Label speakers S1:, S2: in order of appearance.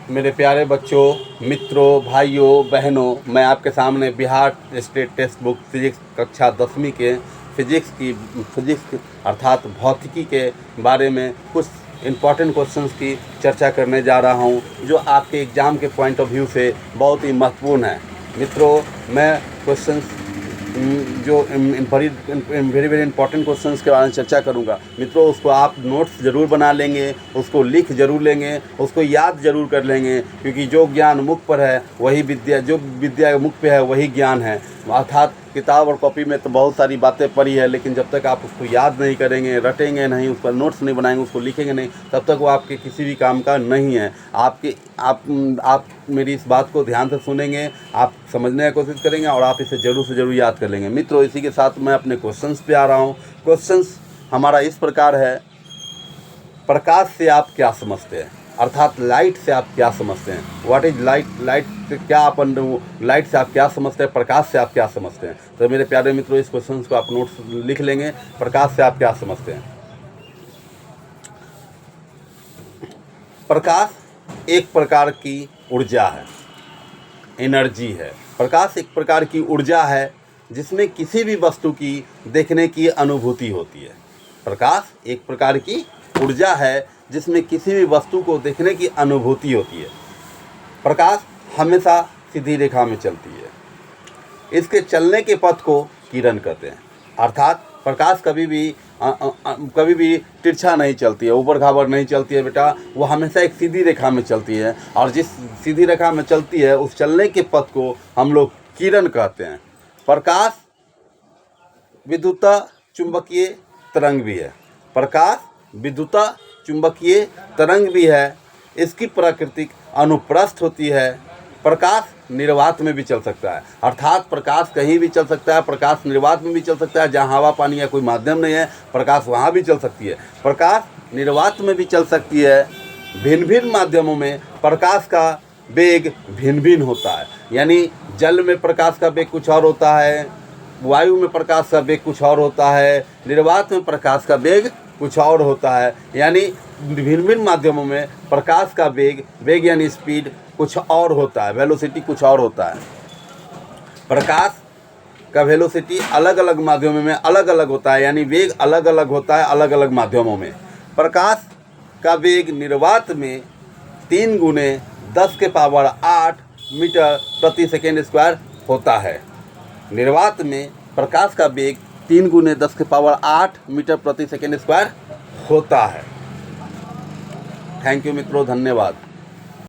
S1: मेरे प्यारे बच्चों, मित्रों, भाइयों, बहनों, मैं आपके सामने Bihar state text book physics कक्षा 10वीं के फिजिक्स अर्थात भौतिकी के बारे में कुछ इम्पॉर्टेंट क्वेश्चंस की चर्चा करने जा रहा हूं, जो आपके एग्ज़ाम के पॉइंट ऑफ व्यू से बहुत ही महत्वपूर्ण है। मित्रों, मैं क्वेश्चंस जो वेरी वेरी इंपॉर्टेंट क्वेश्चंस के बारे में चर्चा करूंगा। मित्रों, उसको आप नोट्स ज़रूर बना लेंगे, उसको लिख ज़रूर लेंगे, उसको याद ज़रूर कर लेंगे, क्योंकि जो ज्ञान मुख पर है वही विद्या, जो विद्या मुख पे है वही ज्ञान है। अर्थात किताब और कॉपी में तो बहुत सारी बातें पढ़ी है, लेकिन जब तक आप उसको याद नहीं करेंगे, रटेंगे नहीं, उस पर नोट्स नहीं बनाएंगे, उसको लिखेंगे नहीं, तब तक वो आपके किसी भी काम का नहीं है। आप मेरी इस बात को ध्यान से सुनेंगे, आप समझने की कोशिश करेंगे और आप इसे ज़रूर से ज़रूर याद कर लेंगे। मित्रों, इसी के साथ मैं अपने क्वेश्चंस पे आ रहा हूँ। क्वेश्चंस हमारा इस प्रकार है, प्रकाश से आप क्या समझते हैं? अर्थात लाइट से आप क्या समझते हैं? What is light? लाइट से क्या लाइट से आप क्या समझते हैं? प्रकाश से आप क्या समझते हैं? तो मेरे प्यारे मित्रों, इस क्वेश्चन को आप नोट्स लिख लेंगे। प्रकाश से आप क्या समझते हैं? प्रकाश एक प्रकार की ऊर्जा है, एनर्जी है। प्रकाश एक प्रकार की ऊर्जा है जिसमें किसी भी वस्तु की देखने की अनुभूति होती है। प्रकाश एक प्रकार की ऊर्जा है जिसमें किसी भी वस्तु को देखने की अनुभूति होती है। प्रकाश हमेशा सीधी रेखा में चलती है। इसके चलने के पथ को किरण कहते हैं। अर्थात प्रकाश कभी भी तिरछा नहीं चलती है, ऊपर खाबर नहीं चलती है बेटा, वो हमेशा एक सीधी रेखा में चलती है। और जिस सीधी रेखा में चलती है उस चलने के पथ को हम लोग किरण कहते हैं। प्रकाश विद्युत चुंबकीय तरंग भी है। प्रकाश विद्युत चुंबकीय तरंग भी है। इसकी प्राकृतिक अनुप्रस्थ होती है। प्रकाश निर्वात में भी चल सकता है, अर्थात प्रकाश कहीं भी चल सकता है। प्रकाश निर्वात में भी चल सकता है, जहाँ हवा पानी या कोई माध्यम नहीं है, प्रकाश वहाँ भी चल सकती है। प्रकाश निर्वात में भी चल सकती है। भिन्न भिन्न माध्यमों में प्रकाश का वेग भिन्न भिन्न होता है। यानी जल में प्रकाश का वेग कुछ और होता है, वायु में प्रकाश का वेग कुछ और होता है, निर्वात में प्रकाश का वेग कुछ और होता है। यानी भिन्न भिन्न माध्यमों में प्रकाश का वेग यानी स्पीड कुछ और होता है, वेलोसिटी कुछ और होता है। प्रकाश का वेलोसिटी अलग अलग माध्यमों में अलग अलग होता है, यानी वेग अलग अलग होता है अलग अलग माध्यमों में। प्रकाश का वेग निर्वात में 3 गुने 10⁸ मीटर प्रति सेकेंड स्क्वायर होता है। निर्वात में प्रकाश का वेग 3 गुने 10⁸ मीटर प्रति सेकेंड स्क्वायर होता है। थैंक यू मित्रों, धन्यवाद।